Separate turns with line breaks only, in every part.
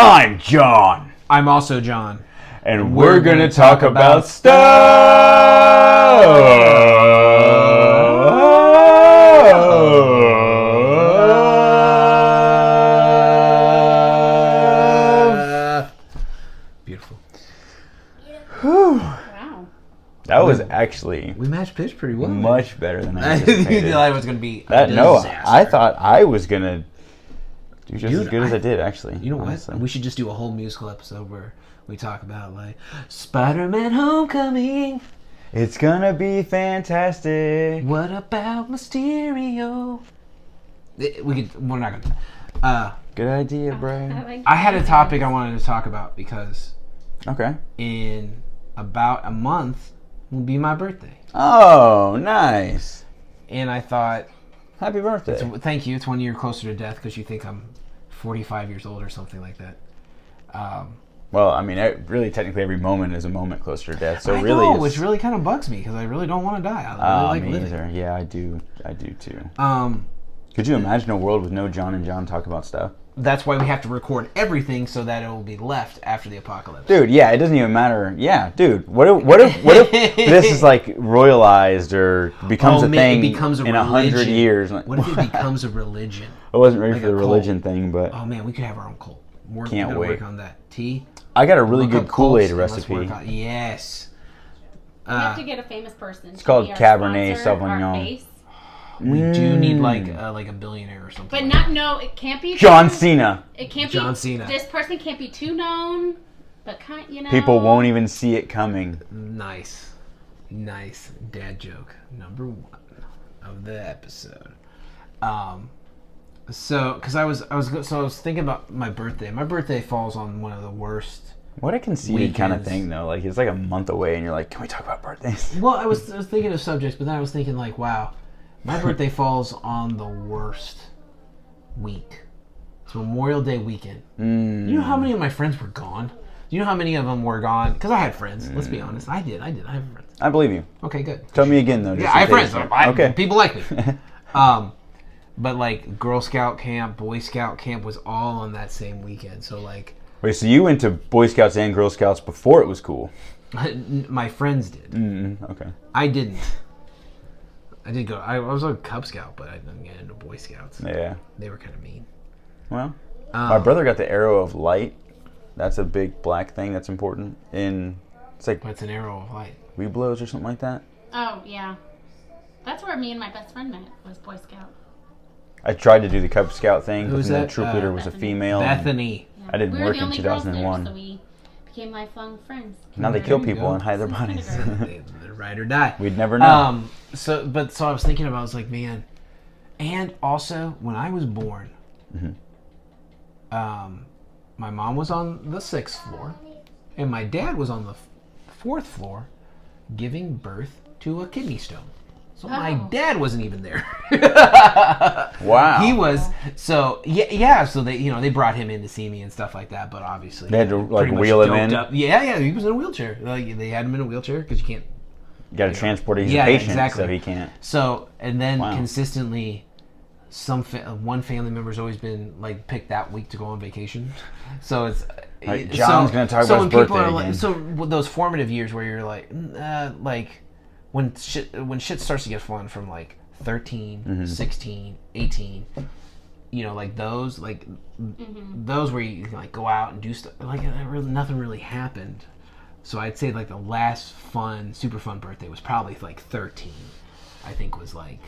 I'm John.
I'm also John.
And we're going to talk about stuff.
Beautiful.
Whew.
Wow.
That was actually
We matched pitch pretty well.
much better than I
I
anticipated.
thought it was going to be a
That no,
disaster.
I thought I was going to do just as
Dude,
good as I did, actually.
You know
honestly.
what? We should just do a whole musical episode where we talk about, like, Spider-Man Homecoming.
It's going to be fantastic.
What about Mysterio? We're not gonna.
Good idea, Brian.
I had a topic I wanted to talk about because
Okay.
in about a month will be my birthday,
Oh, nice.
and I thought,
Happy birthday.
thank you. It's 1 year closer to death because you think I'm 45 years old or something like that.
Well, I mean, really, technically, every moment is a moment closer to death. So
I
really,
know,
it's,
which really kind of bugs me because I really don't want to die. I really like
me
living.
either. Yeah, I do too.
Um,
Could you imagine a world with no John and John talk about stuff?
that's why we have to record everything so that it will be left after the apocalypse.
Dude, yeah, it doesn't even matter. Yeah, dude, what if this is like royalized or becomes a thing
it becomes a
in 100
religion.
years?
What if it becomes a religion?
I wasn't ready
like
for the
a cult?
religion thing, but
Oh man, we could have our own cult. We're
Can't
gonna
wait.
work on that.
I got a really
Look
good
up
Kool-Aid
cults and let's
recipe.
work on- Yes.
We have to get a famous person. It's
called Cabernet Sauvignon.
We do need like a billionaire or something.
But
like
not no, it can't be
John Cena.
It can't
John
be
Cena.
This person can't be too known, but
People won't even see it coming.
that. Nice dad joke number 1 of the episode. So because I was thinking about my birthday. My birthday falls on one of the worst.
What a conceited kind of
Weekends.
thing, though. Like, it's like a month away, and you're like, can we talk about birthdays?
Well, I was thinking of subjects, but then I was thinking like, wow, my birthday falls on the worst week. It's Memorial Day weekend. You know how many of my friends were gone? Do you know how many of them were gone? Because I had friends. Let's be honest. I did. I have friends.
I believe you.
Okay, good.
Tell me again, though. just
Yeah, I
in
have
case.
friends.
Okay.
People like me. But like Girl Scout camp, Boy Scout camp was all on that same weekend. So like,
Wait, so you went to Boy Scouts and Girl Scouts before it was cool?
my friends did.
Okay.
I didn't. I did go. I was a Cub Scout, but I didn't get into Boy Scouts.
Yeah.
They were kind of mean.
Well, my brother got the Arrow of Light. That's a big black thing that's important. It's like
What's an arrow of light?
Weeblos or something like that.
Oh yeah, that's where me and my best friend met. Was Boy Scout.
I tried to do the Cub Scout thing, but
Who's
then
that?
the troop leader was a
Bethany.
female.
Bethany.
Yeah.
I didn't
we were
work
the
in
only girls there,
2001.
so we became lifelong friends.
Now they
There
kill
you
people
go.
and hide their bodies.
They ride or die.
We'd never know.
So I was thinking about. I was like, man, and also when I was born, my mom was on the 6th floor, and my dad was on the 4th floor, giving birth to a kidney stone. So my dad wasn't even there.
Wow.
He was so yeah. So they brought him in to see me and stuff like that. But obviously
They had to, like,
pretty much
wheel him
doped
in?
up. Yeah, he was in a wheelchair. Like they had him in a wheelchair because you can't.
You got to transport it. He's
Yeah,
a patient,
exactly.
so he can't.
So and then
Wow.
consistently, one family member's always been like picked that week to go on vacation. So it's
Like, John's gonna talk about his
when people
birthday
are like,
again.
so with those formative years where you're like when shit starts to get fun from like 13, 16, 18, like those those where you can like go out and do stuff like nothing really happened. So I'd say like the last super fun birthday was probably like 13. I think was like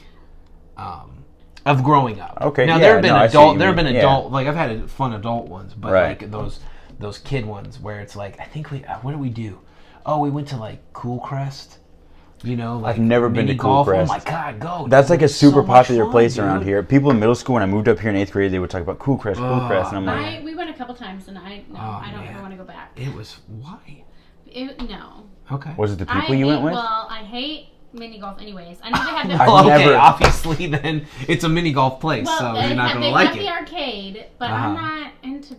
of growing up.
Okay,
Now
yeah,
there have been
no, I see what
adult
you
there have
mean,
been
yeah.
adult like I've had fun adult ones, but
Right.
like those kid ones where it's like I think what did we do? Oh, we went to like Cool Crest. Like
I've never been
mini
to Cool
golf.
Crest.
Oh my god, go!
That's like a
It's
super
so much
popular
fun,
place
dude.
around here. People in middle school, when I moved up here in 8th grade, they would talk about Cool Crest, and I'm like,
We went a couple times, and I don't
man.
ever want to go back.
It was why?
No.
Okay.
was it the people you went with?
Well, I hate mini golf, anyways. I know they have the.
I've
Well, okay,
never-
obviously then it's a mini golf place, so
they
you're not
have,
gonna
they
like
have
it.
the arcade, but
Uh-huh.
I'm not into.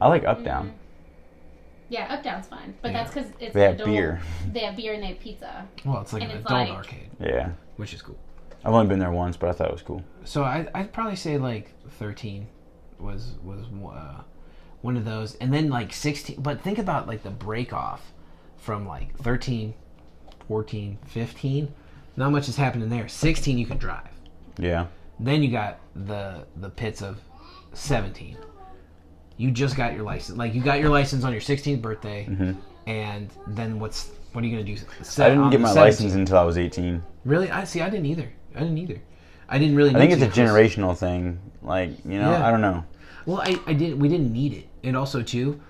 I like Up Down.
Yeah, Up Down's fine, but
Yeah.
that's because it's
They have
adult.
beer.
They have beer and they have pizza.
Well, it's like
And
an
it's
adult
like-
arcade,
Yeah.
which is cool.
I've only been there once, but I thought it was cool.
So I'd probably say like 13 one of those, and then like 16. But think about like the break off from like 13, 14, 15. Not much has happened in there. 16, you can drive.
Yeah.
Then you got the pits of 17. You just got your license. Like you got your license on your 16th birthday, and then what are you gonna do?
I didn't get my license until I was 18.
Really? I didn't either. I didn't really.
I think it's a generational thing. Like I don't know.
Well, I did. We didn't need it, and also too,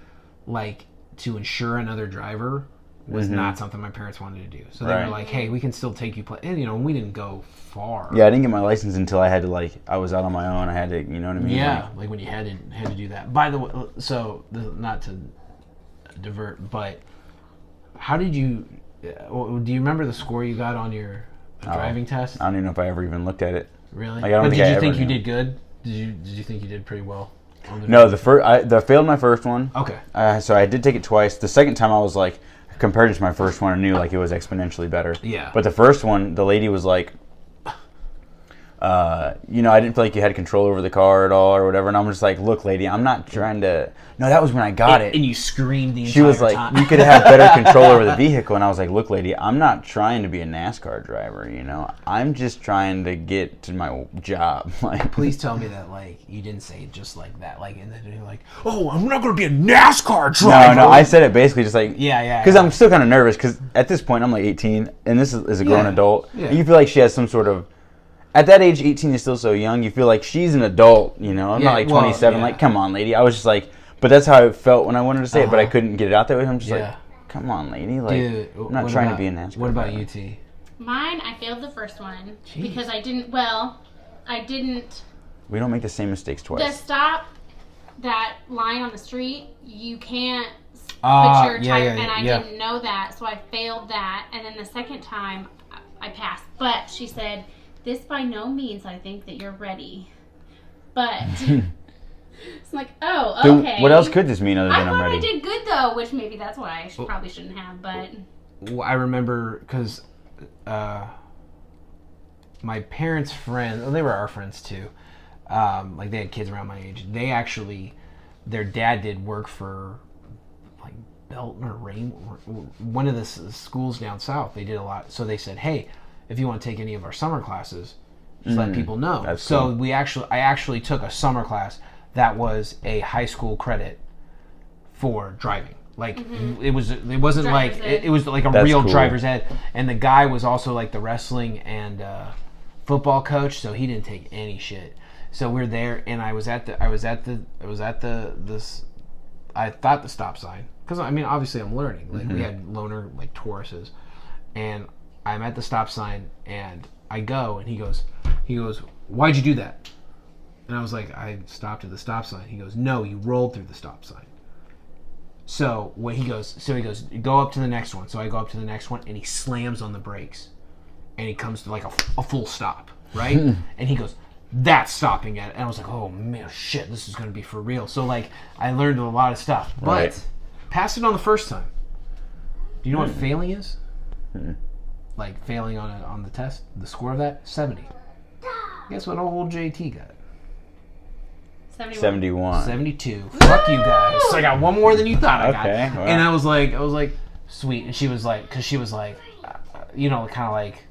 like to insure another driver was not something my parents wanted to do. So they were like, "Hey, we can still take you." And we didn't go far.
Yeah, I didn't get my license until I had to I was out on my own. I had to, you know what I mean?
Yeah, like when you had to do that. By the way, so not to divert, but how did you? Do you remember the score you got on your driving test?
I don't even know if I ever even looked at it.
Really?
Like, I don't
but
think
did
I
you think
ever
you
knew.
did good? Did you think you did pretty well?
No, I failed my first one.
Okay.
So I did take it twice. The second time I was like, compared to my first one, I knew like it was exponentially better.
Yeah.
But the first one, the lady was like, I didn't feel like you had control over the car at all or whatever. And I'm just like, look, lady, I'm not trying to. No, that was when I got it.
And you screamed the entire time.
She was like, you could have better control over the vehicle. And I was like, look, lady, I'm not trying to be a NASCAR driver, I'm just trying to get to my job. Like,
please tell me that, like, you didn't say it just like that. Like, and then you're like, oh, I'm not going to be a NASCAR driver.
No, I said it basically just like,
yeah.
Because I'm still kind of nervous because at this point I'm like 18 and this is a grown adult.
Yeah.
And you feel like she has some sort of, at that age, 18 is still so young. You feel like she's an adult, I'm not like 27. Like, come on, lady. I was just like, but that's how it felt when I wanted to say it, but I couldn't get it out that way. I'm just like, come on, lady. Like,
dude,
I'm not trying to be a NASCAR
What about
driver.
you, T?
Mine, I failed the first one
Jeez.
because I didn't.
We don't make the same mistakes
The
twice.
stop, that line on the street, you can't put your
yeah,
tire,
yeah,
and I
yeah.
didn't know that, so I failed that. And then the second time, I passed. But she said, "This by no means, I think that you're ready." But it's like, oh,
Then
okay.
what else could this mean other
I
than I'm
thought
ready?
I did good though, which maybe that's why I probably shouldn't have. But
Well, I remember because my parents' friends, they were our friends too. Like they had kids around my age. They actually, their dad did work for like Belton or Rain, one of the schools down south. They did a lot. So they said, hey, if you want to take any of our summer classes, just let people know.
That's
so
cool.
I actually took a summer class that was a high school credit for driving. Like it wasn't
Driver's
like
ed.
it was like a
That's
real
cool.
driver's ed, and the guy was also like the wrestling and football coach, so he didn't take any shit. So we're there, and I thought the stop sign, because I mean obviously I'm learning. Like we had loaner like Tauruses, and I'm at the stop sign, and I go, and he goes, why'd you do that? And I was like, I stopped at the stop sign. He goes, no, you rolled through the stop sign. So he goes, go up to the next one. So I go up to the next one, and he slams on the brakes, and he comes to like a full stop, right? And he goes, that's stopping at it. And I was like, oh man, shit, this is gonna be for real. So like, I learned a lot of stuff, but
Right.
passed it on the first time. Do you know what failing is? Like failing on the test, the score of that 70. Guess what old JT got?
71.
72. Fuck you guys. So I got one more than you thought I got.
Okay, well.
And I was like, sweet. And she was like, because she was like, kind of like,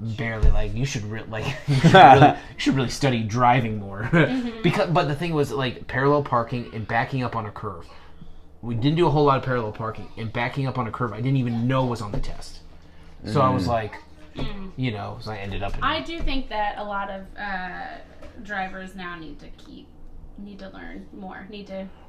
barely like, you should really study driving more. But the thing was like parallel parking and backing up on a curve. We didn't do a whole lot of parallel parking, and backing up on a curve I didn't even know was on the test. So I was like, so I ended up in
I do think that a lot of drivers now need to learn more.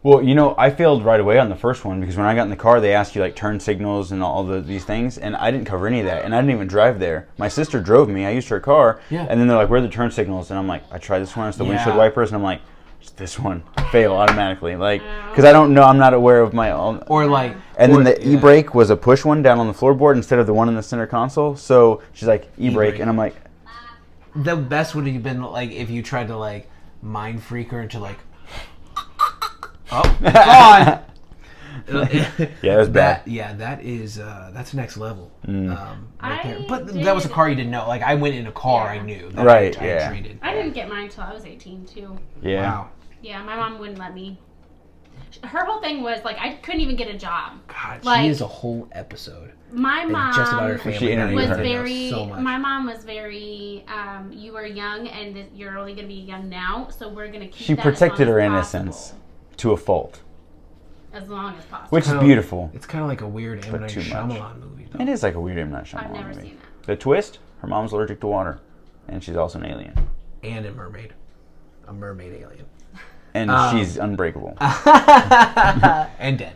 Well, I failed right away on the first one because when I got in the car, they asked you like turn signals and all these things, and I didn't cover any of that, and I didn't even drive there. My sister drove me. I used her car, and then they're like, "Where are the turn signals?" And I'm like, "I tried this one. It's the windshield wipers," and I'm like, "It's this one." Fail automatically, like because I don't know. I'm not aware of my own.
or like,
And then the e-brake was a push one down on the floorboard instead of the one in the center console. So she's like, e-brake, and I'm like,
the best would have been like if you tried to like mind freak her into like, oh, it's on.
Yeah, it was bad.
That's next level. Right there.
I
But that was a
did-
car you didn't know. Like I went in a car I knew. That
Right,
I
yeah.
treated.
I didn't get mine until I was 18 too.
Yeah.
Wow.
Yeah, my mom wouldn't let me. Her whole thing was like I couldn't even get a job.
God,
like,
she is a whole episode.
My mom
Just about her family.
was
her.
very.
So much.
My mom was very. You are young, and you're only going to be young now, so we're going to keep.
She
that
protected
as
her
long as
innocence
possible,
to a fault,
as long as possible.
which is
Kinda-
beautiful.
It's kind of like a weird M. Night
too much.
Shyamalan movie. Though.
It is like a weird M. Night Shyamalan
I've never
movie.
seen that.
The twist: her mom's allergic to water, and she's also an alien,
And a mermaid alien,
and she's unbreakable
and dead.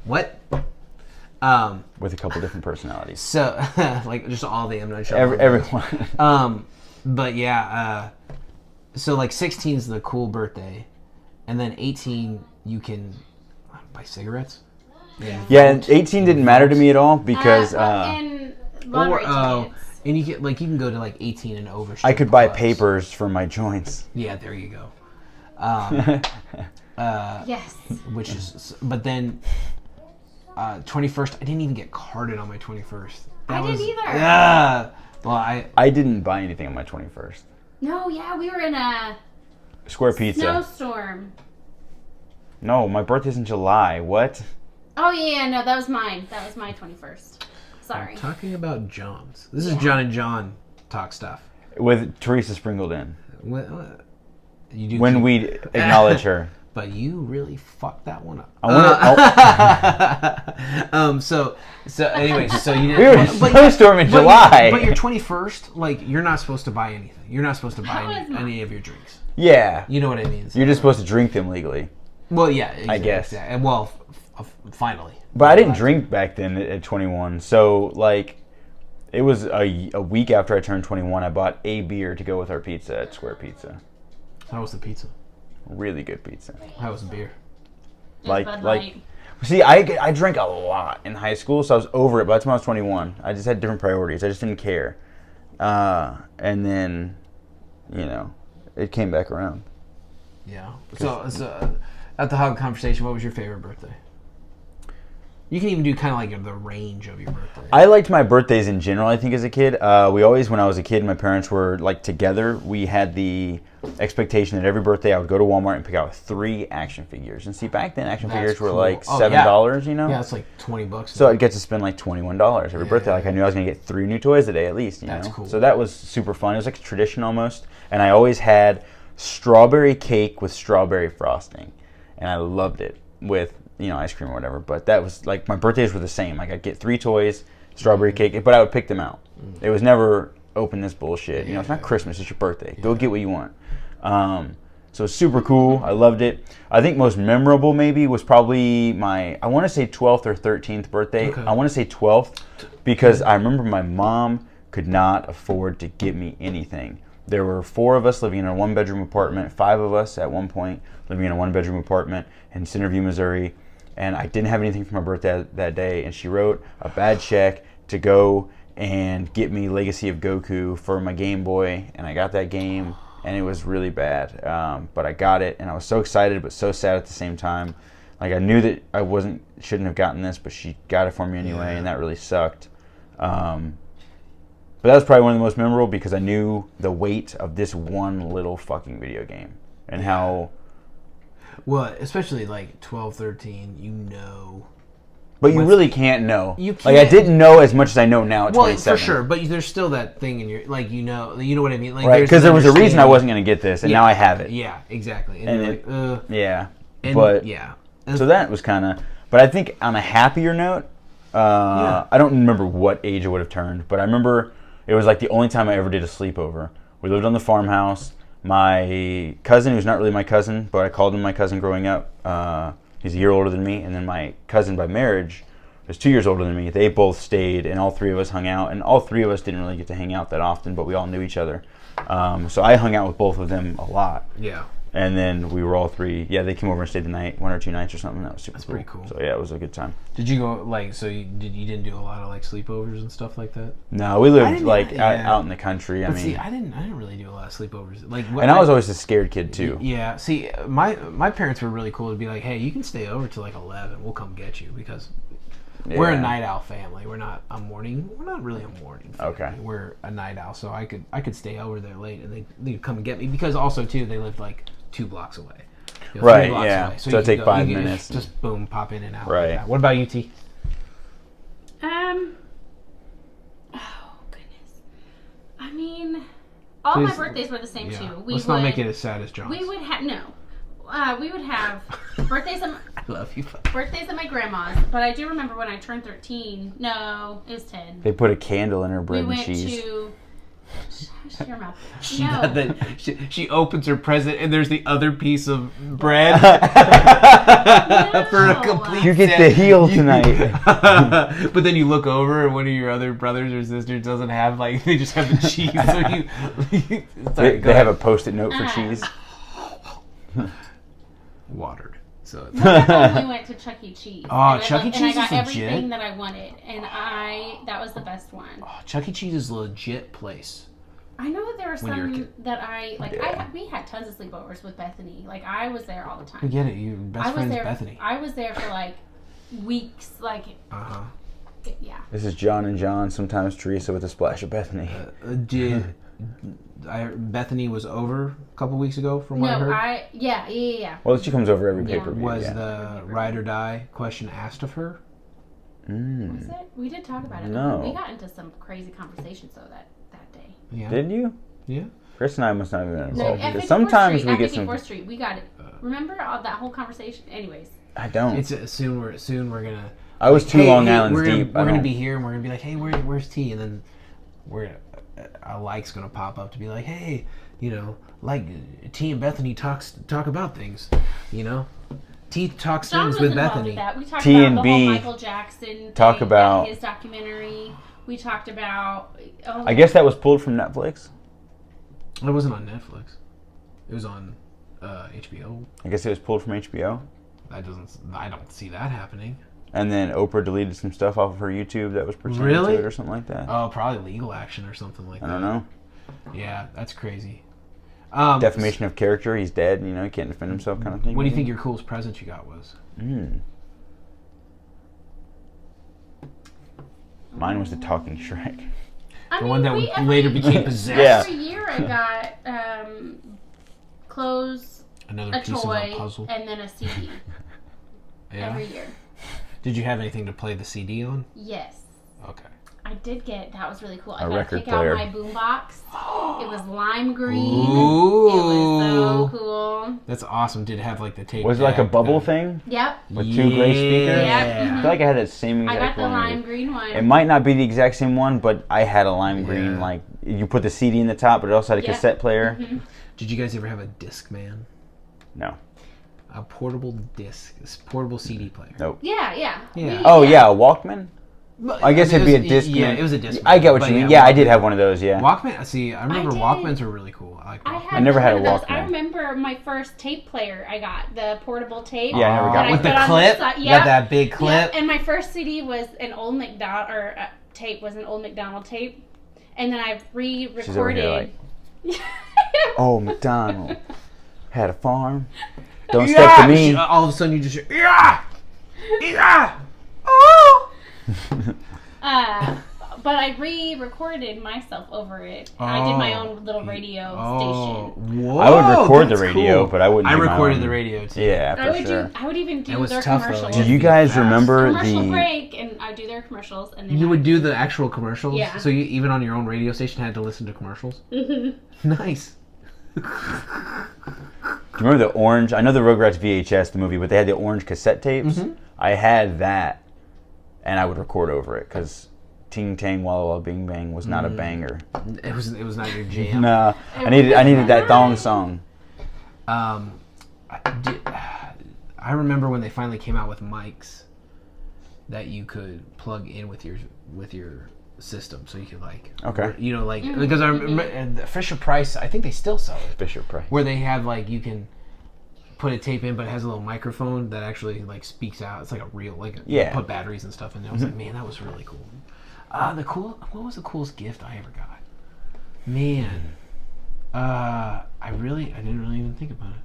What?
with a couple different personalities.
So like just all the M. Night Shyamalan.
Everyone.
But yeah, so like 16 is the cool birthday, and then 18 you can buy cigarettes.
Yeah, and 18 didn't matter to me at all because
and lottery tickets.
And you can go to like 18 and over.
I could buy
clubs.
papers for my joints.
Yeah, there you go.
Yes.
Which is, but then 21st, I didn't even get carded on my 21st.
I didn't either.
Yeah. Well,
I didn't buy anything on my 21st.
No, yeah, we were in a
Square Pizza.
snowstorm.
No, my birthday's in July. What?
Oh yeah, no, that was mine. That was my 21st. Sorry.
talking about Johns. This is John and John talk stuff.
With Teresa sprinkled in.
You do
When we acknowledge her.
But you really fucked that one up.
I want
So anyways, so you didn't.
We were in a snowstorm in July.
But your 21st, like you're not supposed to buy anything. You're not supposed to buy
How is
any of your drinks.
Yeah.
You know what I mean?
You're just supposed to drink them legally.
Well, yeah, exactly,
I guess.
exactly. And well, finally.
But I didn't drink back then at 21. So, like, it was a week after I turned 21, I bought a beer to go with our pizza at Square Pizza.
How was the pizza?
Really good pizza.
How was the beer?
It was Bud Light.
See, I drank a lot in high school, so I was over it. By the time I was 21, I just had different priorities. I just didn't care. And then, it came back around.
Yeah. So at the Hog Conversation, what was your favorite birthday? You can even do kind of like the range of your birthday.
I liked my birthdays in general, I think, as a kid. We always, when I was a kid, my parents were, like, together. We had the expectation that every birthday I would go to Walmart and pick out 3 action figures. And see, back then, action figures were,
cool.
like,
Oh,
$7, you know?
Yeah, it's like $20.
So I'd get to spend, like, $21 every birthday. Like, I knew I was going to get 3 new toys a day, at least, you know?
That's cool.
So that was super fun. It was like a tradition almost. And I always had strawberry cake with strawberry frosting. And I loved it with ice cream or whatever. But that was like my birthdays were the same. Like I'd get 3 toys, strawberry cake, but I would pick them out. It was never open this bullshit. It's not Christmas, it's your birthday. Go get what you want. So it's super cool. I loved it. I think most memorable maybe was probably my, I want to say 12th or 13th birthday.
Okay.
I want to say 12th because I remember my mom could not afford to get me anything. There were 4 of us living in a 1-bedroom apartment, 5 of us at one point living in a 1-bedroom apartment in Centerview, Missouri. And I didn't have anything for my birthday that day, and she wrote a bad check to go and get me Legacy of Goku for my Game Boy, and I got that game, and it was really bad. But I got it, and I was so excited but so sad at the same time. Like I knew that I shouldn't have gotten this, but she got it for me anyway, and that really sucked. But that was probably one of the most memorable because I knew the weight of this one little fucking video game and how.
Well, especially like 12, 13,
But you really can't know.
You can't.
Like I didn't know as much as I know now at 27.
For sure, but there's still that thing in your, like, you know what I mean? Like,
Right, because there was a reason I
understanding.
wasn't going to get this, and now I have it.
Yeah, exactly. And,
And
you're
it-
like,
Yeah.
and
But
yeah.
so that was kind of. But I think on a happier note, I don't remember what age I would have turned, but I remember it was like the only time I ever did a sleepover. We lived on the farmhouse. My cousin, who's not really my cousin, but I called him my cousin growing up. He's a year older than me, and then my cousin by marriage was 2 years older than me. They both stayed, and all 3 of us hung out. And all 3 of us didn't really get to hang out that often, but we all knew each other. So I hung out with both of them a lot.
Yeah.
And then we were all 3. Yeah, they came over and stayed the night, 1 or 2 nights or something. That was super cool.
pretty cool.
So yeah, it was a good time.
Did you go, like, so you didn't do a lot of, like, sleepovers and stuff like that?
No, we lived
didn't-
like
yeah.
out in the country. I
But
mean,
see, I didn't really do a lot of sleepovers. Like,
and I was always a scared kid too.
Yeah, see, my parents were really cool to be like, hey, you can stay over till like 11. We'll come get you because we're a
Yeah.
night owl family. We're not really a morning family.
Okay.
We're a night owl, so I could stay over there late and they'd come and get me because also too they lived like 2 blocks away. 3
Right,
blocks
yeah.
away.
So
you
it'd take
can
5
you can
minutes.
Just boom, pop in and out.
Right.
Like that. What about you, T?
Oh goodness. I mean, all my
Please-
birthdays were the same
Yeah.
too.
Let's not make it as sad as John's.
We would have no. We would have birthdays at
I love you.
birthdays at my grandma's. But I do remember when I turned 13. No, it was 10.
They put a candle in her
We
bread and
went
cheese.
to. Shut your mouth.
She
No.
got that. She opens her present and there's the other piece of bread for a
No.
complete.
You get
set.
the heel tonight.
But then you look over and one of your other brothers or sisters doesn't have like they just have the cheese. So you
They have a post-it note for cheese.
watered. So it's,
One time we went to Chuck E. Cheese.
Oh,
and
Chuck E.
And I
Cheese
got
is legit.
everything that I wanted, and that was the best one.
oh, Chuck E. Cheese is a legit place.
I know that there were
When you were a
some
kid.
that I like.
Yeah.
We had tons of sleepovers with Bethany. Like I was there all the
I
time.
get it. Your best
I was
friend's
there.
Bethany.
I was there for like weeks. Like
Uh-huh.
yeah.
This is John and John, sometimes Teresa with a splash of Bethany.
Bethany was over a couple weeks ago from what I
No,
heard.
yeah.
Well, she comes over every
Yeah.
pay-per-view.
Was
yeah.
the ride or die question asked of her?
Mm.
Was it? We did talk about it.
No.
We got into some crazy conversations though that day.
Yeah.
Did you?
Yeah.
Chris and I must not have been
No,
involved.
at
because
54th
sometimes
Street,
we
at
get some.
54th Street, we got it. Remember all that whole conversation? Anyways.
I don't.
It's soon we're gonna.
I was two
Hey,
Long
hey,
Islands
we're gonna,
deep. I
We're gonna
don't-
be here and we're gonna be like, hey, where's T? And then a like's gonna pop up to be like, hey, like T and Bethany talk about things, T talks
John
things
was
with
involved
Bethany.
with that. We talked
T
about
and
the
B
whole Michael Jackson
talk
thing,
about-
his documentary. We talked about. Oh,
I guess that was pulled from Netflix.
It wasn't on Netflix. It was on HBO.
I guess it was pulled from HBO.
I don't see that happening.
And then Oprah deleted some stuff off of her YouTube that was pertaining
Really?
to it or something like that.
Oh, probably legal action or something like that.
I don't know.
Yeah, that's crazy.
Defamation of character. He's dead. He can't defend himself, kind of thing.
What do you think your coolest present you got was?
Mine was the talking Shrek.
I
The one that
we-
later
every-
became possessed.
Yeah.
Every year I got clothes,
Another
a
piece of
toy,
a puzzle.
and then a CD
Yeah.
every year.
Did you have anything to play the CD on?
Yes.
Okay.
I did get that was really cool. I
A
got
record
to pick
player.
out my boombox. It was lime green.
Ooh.
It was so cool.
That's awesome. Did it have like the tape?
Was it like a
deck,
bubble
the-
thing
Yep.
with two gray speakers?
Yeah.
I feel like I had that same
I
exact
got the
one.
lime green one.
It might not be the exact same one, but I had a lime green.
Yeah.
Like you put the CD in the top, but it also had a
Yeah.
cassette player.
Mhm.
Did you guys ever have a Discman?
No.
A portable disc, portable CD player.
Nope.
Yeah.
Yeah.
Oh yeah, a Walkman. I guess it'd be a Discman.
Yeah, it was a Discman.
I get what
But
you mean. Yeah, I did
Walkman.
have one of those. Yeah.
Walkman. See, I remember
did.
Walkmans were really cool. I like
I
Walkman.
had
never had
one
a
of those. I
Walkman.
remember my first tape player I got, the portable tape.
Yeah, I never got
that I
with
one.
the
put on
clip.
side.
You
Yep.
got that big clip.
Yep. And my first CD was an old McDonald tape was an old McDonald tape, and then I re-recorded.
She's over here like, oh, McDonald had a farm. Don't step to me.
All of a sudden, you just hear, yeah, yeah, oh.
But I re-recorded myself over it. I did my own little radio station.
Whoa,
I would record the
that's
radio,
cool.
but I wouldn't.
I
do my
recorded
own.
the radio too.
Yeah,
I
for
would
sure.
I would even do
It was
their
tough, though.
commercials.
Do you guys
Fast.
remember
Commercial
the?
break, and I do their commercials, and then
You would do the actual commercials.
Yeah.
So you even on your own radio station had to listen to commercials. Nice.
Do you remember the orange? I know the Rugrats VHS, the movie, but they had the orange cassette tapes.
Mm-hmm.
I had that, and I would record over it because Ting Tang Walla Walla Bing Bang was not a banger.
It was not your jam.
Nah, I needed that thong song.
I remember when they finally came out with mics that you could plug in with your system, so you could
Okay.
because I remember and Fisher Price. I think they still sell it.
Fisher Price.
Where they have you can put a tape in, but it has a little microphone that actually speaks out. It's like a real
Yeah.
Put batteries and stuff in there. I was like, man, that was really cool. What was the coolest gift I ever got? Man, I didn't really even think about it.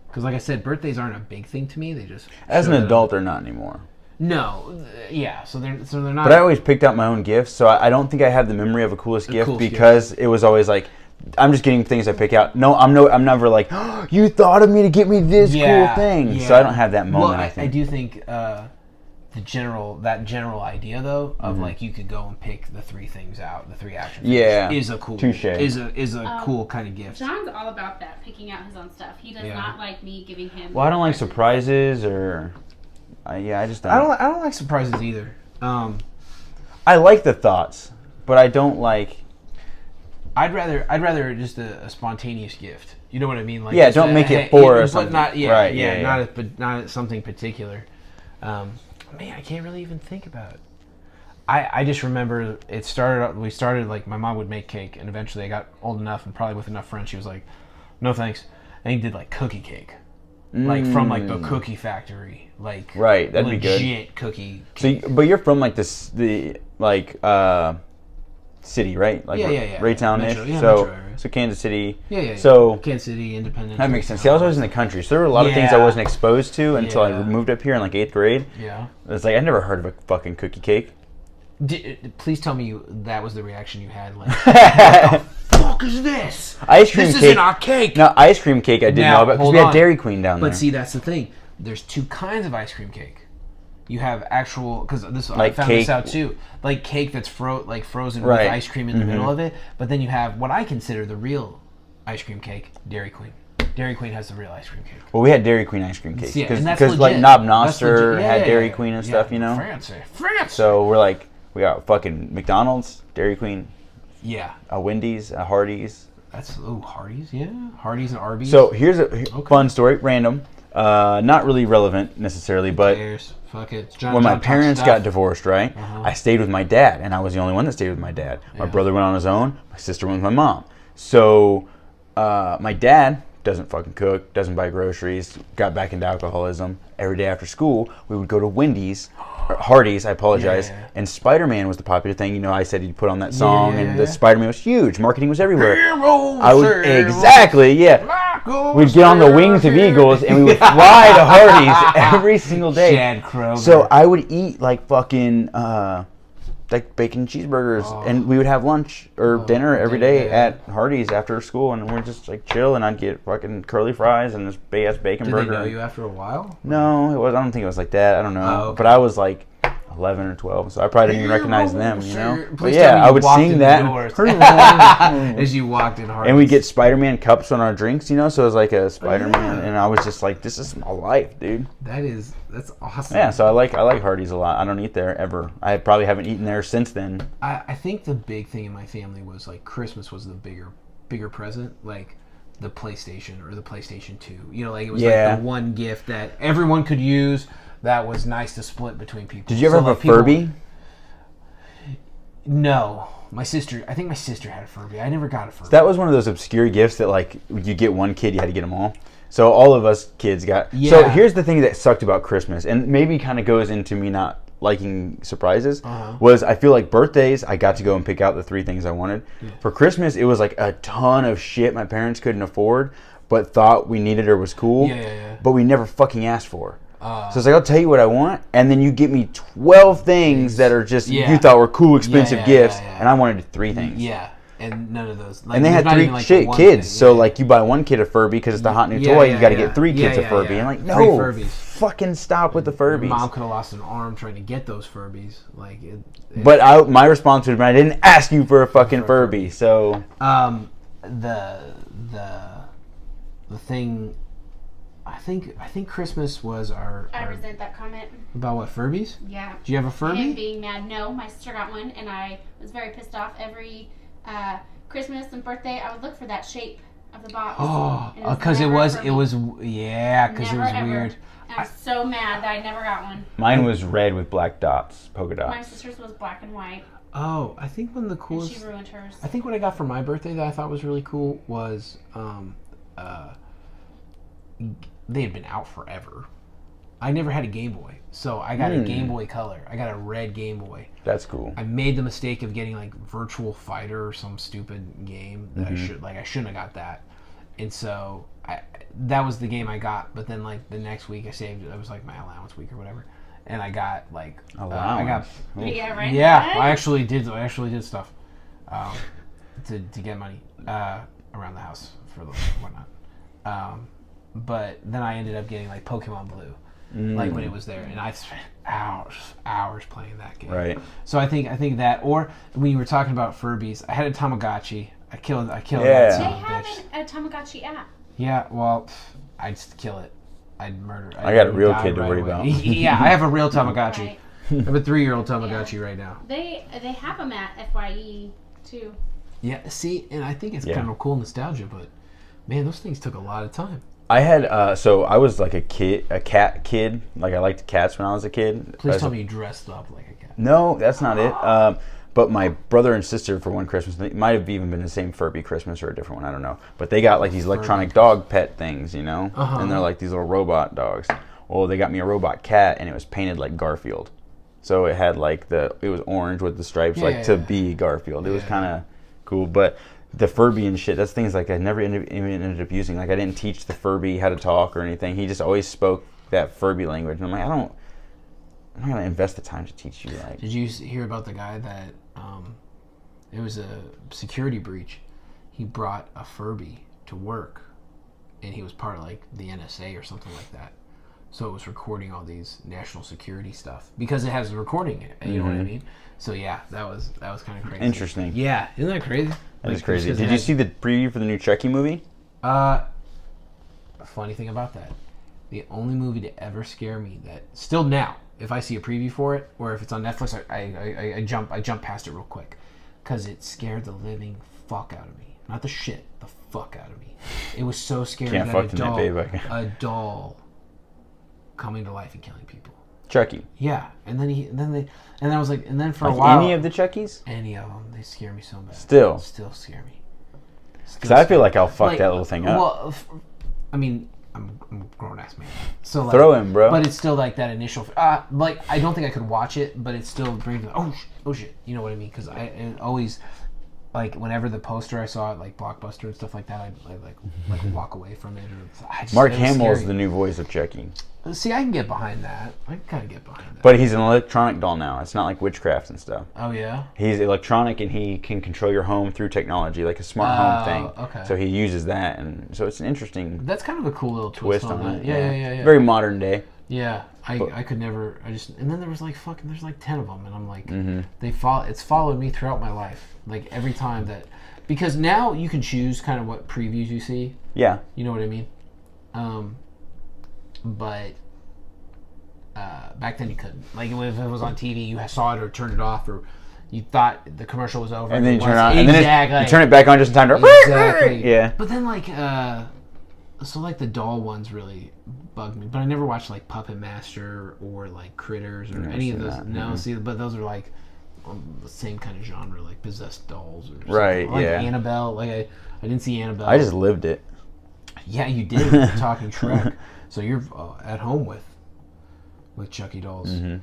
Because like I said, birthdays aren't a big thing to me. They just
As an
showed up.
adult, they're not anymore.
No, yeah. So they're not.
But I always picked out my own gifts, so I don't think I have the memory of a coolest gift
coolest
because it was always like I'm just getting things I pick out. I'm never like, oh, you thought of me to get me this cool thing. Yeah. So I don't have that moment.
Well,
I think
I do think that general idea though of like you could go and pick the 3 things out, the 3 action figures, is a cool cool kind of gift.
John's all about that, picking out his own stuff. He does not like me giving him.
Well, I don't like surprises or. I just don't.
I don't like surprises either.
I like the thoughts, but I don't like.
I'd rather just a spontaneous gift. You know what I mean? Like
don't make it for or something.
But not something particular. Man, I can't really even think about it. I just remember we started like my mom would make cake, and eventually I got old enough and probably with enough friends, she was like, no thanks. And he did like cookie cake. Like from like the cookie factory. Like
right, that'd be good.
Legit cookie cake.
So but you're from like city, right? Like Raytown-ish. So Kansas City.
Yeah.
So
Kansas City, Independence.
That makes sense. See, I was always in the country, so there were a lot of things I wasn't exposed to until I moved up here in like 8th grade.
Yeah.
It's like I never heard of a fucking cookie cake.
Please tell me that was the reaction you had. Like, what the fuck is this?
Ice cream
this
cake.
Isn't our cake.
No, ice cream cake I didn't know about because we had Dairy Queen down there.
But see, that's the thing. There's 2 kinds of ice cream cake. You have actual, because I found
cake.
this out too, like cake that's frozen with ice cream in the middle of it. But then you have what I consider the real ice cream cake, Dairy Queen. Dairy Queen has the real ice cream cake.
Well, we had Dairy Queen ice cream cake
because
like Knob Noster had Dairy Queen and stuff, you know.
Fancy.
So we're like, we got fucking McDonald's, Dairy Queen, a Wendy's, a Hardee's.
That's Hardee's, Hardee's and Arby's.
So here's a fun story, random. Not really relevant necessarily, but
Fuck it.
when my parents got divorced, right, I stayed with my dad, and I was the only one that stayed with my dad. My brother went on his own. My sister went with my mom. So my dad doesn't fucking cook, doesn't buy groceries, got back into alcoholism. Every day after school, we would go to Wendy's, or Hardee's, I apologize, and Spider-Man was the popular thing. You know, I said he'd put on that song, and the Spider-Man was huge. Marketing was everywhere. Exactly. We'd get on the wings of eagles, and we would fly to Hardee's every single day.
Chad Kroeger.
So I would eat like fucking like bacon cheeseburgers, and we would have lunch or dinner every day at Hardee's after school, and we're just like chill, and I'd get fucking curly fries and this big ass bacon burger.
Did they know you after a while?
No, it was. I don't think it was like that. I don't know, but I was like 11 or 12, so I probably didn't even recognize them, you know. But yeah, I would sing that
as you walked in Hardee's.
And we get Spider-Man cups on our drinks, you know, so it was like a Spider-Man, and I was just like, this is my life, dude.
That's awesome.
Yeah, so I like Hardee's a lot. I don't eat there ever. I probably haven't eaten there since then.
I think the big thing in my family was like Christmas was the bigger present, like the PlayStation or the PlayStation 2. You know, like it was like the one gift that everyone could use. That was nice to split between people.
Did you ever have a Furby?
No. I think my sister had a Furby. I never got a Furby.
That was one of those obscure gifts that, like, you get one kid, you had to get them all. So all of us kids got... Yeah. So here's the thing that sucked about Christmas, and maybe kind of goes into me not liking surprises, was I feel like birthdays, I got to go and pick out the 3 things I wanted. Yeah. For Christmas, it was like a ton of shit my parents couldn't afford, but thought we needed or was cool, but we never fucking asked for. So it's like, I'll tell you what I want, and then you give me 12 things that are just you thought were cool, expensive gifts, and I wanted 3 things.
Yeah, and none of those.
Like, and they had 3 kids, so like you buy one kid a Furby because it's the hot new toy, you got to get 3 kids a Furby. And like, no, fucking stop with the Furbies.
Mom could have lost an arm trying to get those Furbies. Like,
but my response would have been, I didn't ask you for a fucking Furby. So
the thing. I think Christmas was our...
I resent that comment.
About what, Furbies?
Yeah.
Do you have a Furby?
And being mad. No, my sister got one, and I was very pissed off. Every Christmas and birthday, I would look for that shape of the box.
Oh, because it was weird.
I was so mad that I never got one.
Mine was red with black dots, polka dots.
My sister's was black and white.
Oh, I think one of the coolest...
And she ruined hers.
I think what I got for my birthday that I thought was really cool was... they had been out forever. I never had a Game Boy, so I got a Game Boy Color. I got a red Game Boy.
That's cool.
I made the mistake of getting like Virtual Fighter or some stupid game that I shouldn't have got that, and so that was the game I got. But then like the next week I saved it. It was like my allowance week or whatever, and I got like
allowance.
Yeah, right.
Yeah, I actually did stuff. to get money around the house for the whatnot. But then I ended up getting like Pokemon Blue, like when it was there, and I spent hours playing that game.
Right.
So I think that, or when you were talking about Furbies, I had a Tamagotchi. I killed that
They
son of a
have
bitch.
a Tamagotchi app.
Yeah, well, I'd just kill it. I'd murder.
I got a real
die
kid to worry
away.
about.
Yeah, I have a real Tamagotchi.
Right.
I have a 3-year-old Tamagotchi right now.
They have them at FYE too.
Yeah, see, and I think it's
Yeah.
kind of cool nostalgia, but man, those things took a lot of time.
I had so I was like a cat kid. Like I liked cats when I was a kid.
Please tell me you dressed up like a cat.
No, that's not it. But my brother and sister for one Christmas, it might have even been the same Furby Christmas or a different one, I don't know. But they got like these electronic dog pet things, you know?
Uh-huh.
And they're like these little robot dogs. Well, they got me a robot cat and it was painted like Garfield. So it had like it was orange with the stripes to be Garfield. It was kind of cool. But the Furby and shit, that's things like I never ended up using. Like I didn't teach the Furby how to talk or anything. He just always spoke that Furby language. And I'm like, I'm not going to invest the time to teach you. Like,
Did you hear about the guy that it was a security breach? He brought a Furby to work, and he was part of like the NSA or something like that. So it was recording all these national security stuff because it has recording it. You know what I mean? So yeah, that was kind of crazy.
interesting.
Yeah, isn't that crazy?
That is crazy. Did you see the preview for the new Chucky movie?
A funny thing about that, the only movie to ever scare me that still now, if I see a preview for it or if it's on Netflix, I jump past it real quick because it scared the living fuck out of me. Not the shit, the fuck out of me. It was so scary
Can't
that
fuck tonight, babe.
a doll coming to life and killing people.
Chucky.
Yeah, and then I was like, and then for
Like
a while,
any of the Chuckies?
any of them, they scare me so bad.
Still
scare me.
Because I feel like I'll fuck that little thing up.
Well, I mean, I'm a grown ass man, so like,
Throw him, bro.
But it's still like that initial. Like I don't think I could watch it, but it still brings me. Oh shit! You know what I mean? Because I always like whenever the poster I saw it like Blockbuster and stuff like that, I'd like walk away from it. Or
Mark Hamill's the new voice of Chucky.
See, I can get behind that. I can kind of get behind that.
But he's an electronic doll now. It's not like witchcraft and stuff.
Oh yeah.
He's electronic and he can control your home through technology, like a smart home thing.
Okay.
So he uses that, and so it's an interesting
That's kind of a cool little twist on that.
it.
Yeah.
Very modern day.
Yeah, I could never. And then there was like there's like 10 of them, and I'm like, it's followed me throughout my life. Like every time that, because now you can choose kind of what previews you see.
Yeah.
You know what I mean? But back then you couldn't. Like if it was on TV, you saw it or turned it off, or you thought the commercial was over,
And then you turn it
on,
on, and then you turn it back on just in time to.
Exactly.
Yeah.
But then like so like the doll ones really bugged me. But I never watched like Puppet Master or like Critters or any of those.
That.
No, see, but those are like the same kind of genre, like possessed dolls or something.
Right,
Like
yeah.
Annabelle. Like I didn't see Annabelle.
I just lived it.
Yeah, you did. Talking Shrek. So you're at home with Chucky dolls.
You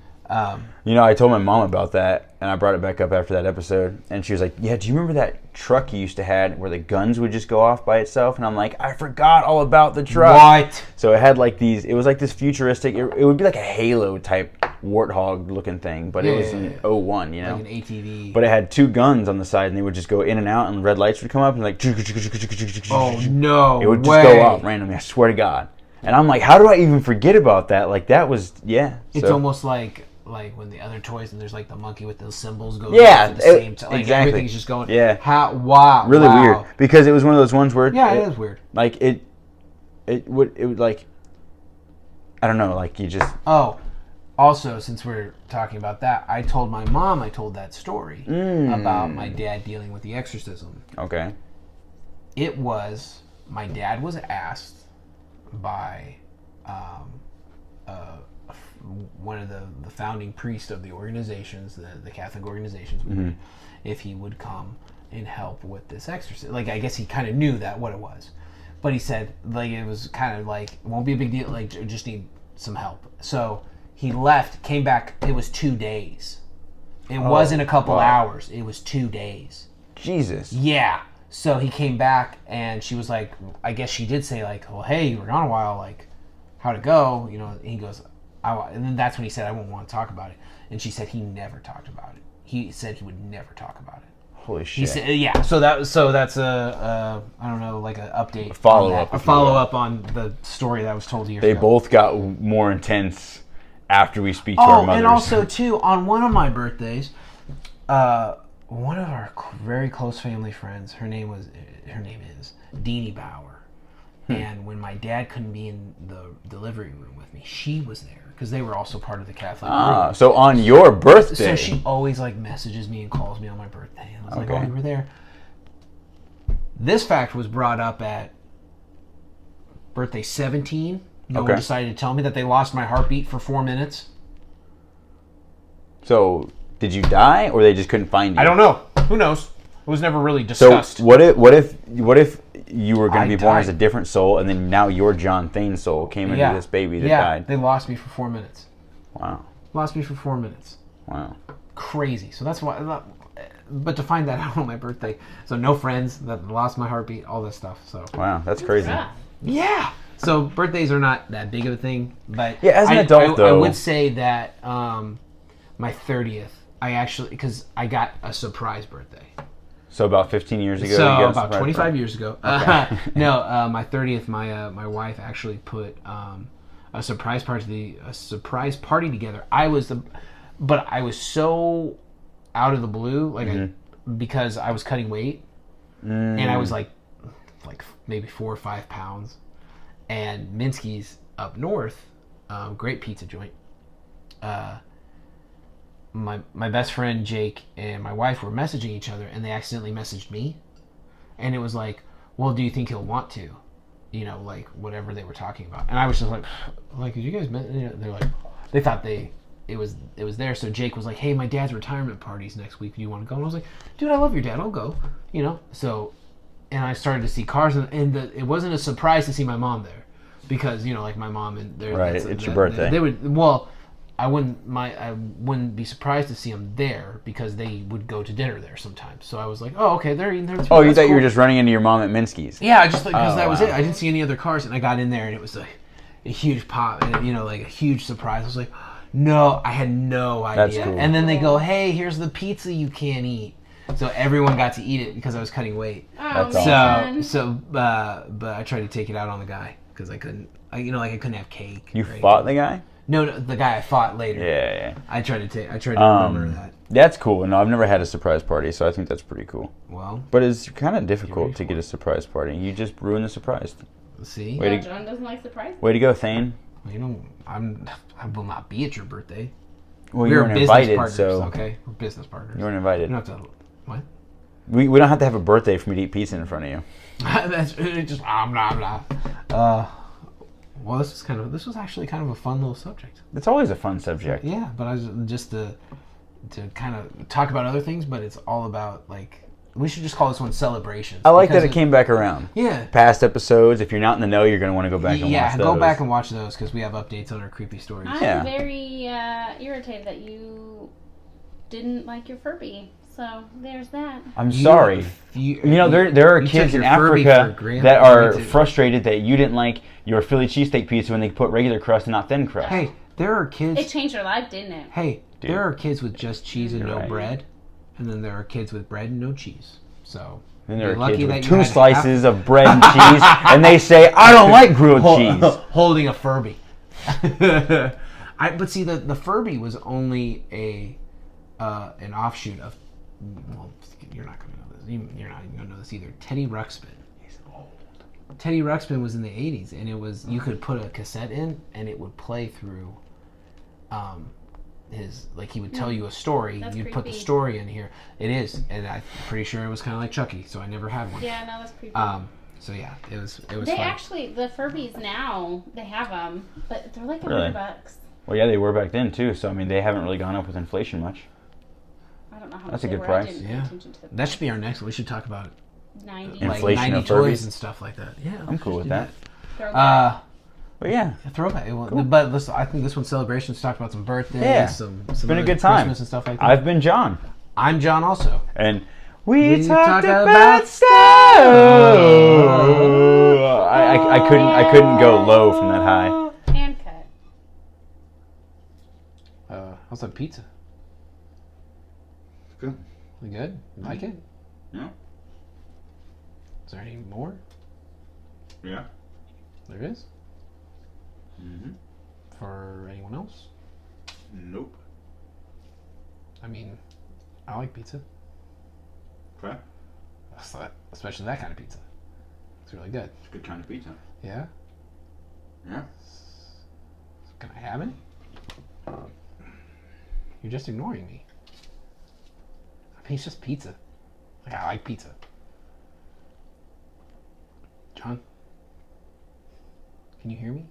know, I told my mom about that, and I brought it back up after that episode, and she was like, yeah, do you remember that truck you used to have where the guns would just go off by itself? And I'm like, I forgot all about the truck.
What?
So it had like it was like this futuristic, it would be like a Halo type warthog looking thing, but it was in 01, you know?
Like an ATV.
But it had 2 guns on the side, and they would just go in and out, and red lights would come up, and like,
Oh no!
it would just go off randomly, I swear to God. And I'm like, how do I even forget about that? Like, that was,
It's almost like when the other toys and there's like the monkey with those symbols go
at
the same time. Like
exactly.
everything's just going.
Yeah.
Wow.
Really weird, because it was one of those ones where
Yeah, it is weird.
Like it would like, I don't know, like you just.
Oh, also since we're talking about that, I told my mom that story about my dad dealing with the exorcism.
Okay.
It was my dad was asked by one of the founding priests of the organizations, the Catholic organizations, if he would come and help with this exorcism. Like, I guess he kind of knew what it was. But he said, like, it was kind of like, it won't be a big deal, like, just need some help. So he left, came back, it was 2 days. It wasn't a couple hours, it was 2 days.
Jesus.
Yeah. So he came back, and she was like, I guess she did say, like, well, hey, you were gone a while, like, how'd it go? You know, and he goes, and then that's when he said, I won't want to talk about it. And she said he never talked about it. He said he would never talk about it.
Holy shit.
He said, yeah. So that's a I don't know, like an update,
Follow-up,
a
if you will.
follow up on the story that was told years
They
ago.
both got more intense after we speak to our mothers.
And also too, on one of my birthdays, one of our very close family friends, her name is Deanie Bauer, and when my dad couldn't be in the delivery room with me, she was there because they were also part of the Catholic group.
So on your birthday.
So she always like messages me and calls me on my birthday. And I was like,
Okay.
oh, you were there. This fact was brought up at birthday 17. No one
Okay.
decided to tell me that they lost my heartbeat for 4 minutes.
So did you die, or they just couldn't find you?
I don't know. Who knows? It was never really
So
discussed.
what if you were going
I
to be born
died.
as a different soul, and then now your John Thane soul came into this baby that died?
They lost me for 4 minutes.
Wow.
Lost me for 4 minutes.
Wow.
Crazy. So that's why. But to find that out on my birthday, so no friends, that lost my heartbeat, all this stuff. So
Wow, that's crazy.
Rough.
yeah. So birthdays are not that big of a thing, but
Yeah, as an adult,
I
though.
would say that my 30th, I actually, because I got a surprise birthday.
So about 15 years ago,
So
you got a
about
surprise
25
party.
years ago. No, my 30th, my wife actually put a surprise party together. I was so out of the blue, like because I was cutting weight, and I was like maybe 4 or 5 pounds, and Minsky's up north, great pizza joint. My best friend Jake and my wife were messaging each other, and they accidentally messaged me, and it was like, well, do you think he'll want to, like whatever they were talking about. And I was just like did you guys they're like, they thought it was there. So Jake was like, hey, my dad's retirement party's next week, do you want to go? And I was like, dude, I love your dad, I'll go. So, and I started to see cars, and it wasn't a surprise to see my mom there, because like my mom and
Right, it's your birthday.
they would I wouldn't be surprised to see them there, because they would go to dinner there sometimes. So I was like, oh, okay, they're eating there too.
Oh, you
That's
thought you
cool.
were just running into your mom at Minsky's?
Yeah, I just because
Oh,
that was
wow.
it. I didn't see any other cars, and I got in there, and it was like a huge pop, and like a huge surprise. I was like, no, I had no idea.
That's cool.
And then they go, hey, here's the pizza you can't eat. So everyone got to eat it because I was cutting weight.
Oh,
That's awesome.
So but I tried to take it out on the guy because I couldn't. I couldn't have cake.
You
or anything.
fought the guy?
No, the guy I fought later.
Yeah.
I tried to remember that.
That's cool. No, I've never had a surprise party, so I think that's pretty cool.
Well,
But it's kind of difficult to get a surprise party. You just ruin the surprise.
see,
Wait.
John doesn't like surprises.
Way to go, Thane.
I will not be at your birthday.
Well, you
We're
weren't
business
invited,
partners,
so
okay? We're business partners.
you weren't
You
invited.
don't have to. What?
We don't have to have a birthday for me to eat pizza in front of you.
That's just blah blah. Well, this was actually kind of a fun little subject.
It's always a fun subject.
Yeah, but I was just to kind of talk about other things, but it's all about we should just call this one celebrations.
I like that
because
it came back around.
Yeah.
Past episodes, if you're not in the know, you're going to want to go back and watch
Yeah,
those.
go back and watch those because we have updates on our creepy stories.
I'm
Yeah.
very irritated that you didn't like your Furby. So there's that.
I'm sorry.
You
There are
you
kids
took
in
your Furby
Africa
for granted.
that are
Me too.
frustrated that you didn't like your Philly cheesesteak pizza when they put regular crust and not thin crust.
Hey, there are kids.
It changed your life, didn't it?
Hey,
Dude.
there are kids with just cheese and
You're
no
right.
bread, and then there are kids with bread and no cheese. So
Then there
be
are
lucky
kids
that
with
you
2
had
slices of bread and cheese, and they say, I don't like grilled cheese.
holding a Furby. But see, the Furby was only an offshoot of. Well, you're not going to know this. You're not even going to know this either. Teddy Ruxpin. He's old. Teddy Ruxpin was in the 80s, and it was you could put a cassette in, and it would play through. He would tell you a story.
That's
You'd put the
creepy.
story in here. It is, and I'm pretty sure it was kind of like Chucky, so I never had one.
Yeah, no, that's creepy.
So yeah, it was
they
fun.
actually, the Furbies now, they have them, but they're like
Really?
$100.
Well, yeah, they were back then, too, so, I mean, they haven't really gone up with inflation much.
I don't know how
That's
much
a
they
good
were.
price.
I didn't pay
Yeah.
attention to the
That should be our next one. We should talk about
90.
Yeah.
like
Inflation
90
of
toys
Furbies?
and stuff like that. Yeah,
I'm cool with that.
Throwback.
But yeah,
A throwback. But listen, I think this one's celebrations. Talked about some birthdays,
Yeah.
some
it's been a
other
good time.
Christmas and stuff like that.
I've been John.
I'm John also.
And we
We
talked
talk
about
about
stuff. I couldn't go low from that high.
Hand cut.
How's that pizza?
Good.
You good? You like it?
Yeah.
Is there any more?
Yeah.
There is?
Mm-hmm.
For anyone else?
Nope.
I mean, I like pizza.
Okay.
Especially that kind of pizza. It's really good.
It's a good kind of pizza.
Yeah?
Yeah.
Can I have it? You're just ignoring me. I mean, it's just pizza. Like, I like pizza. John? Can you hear me?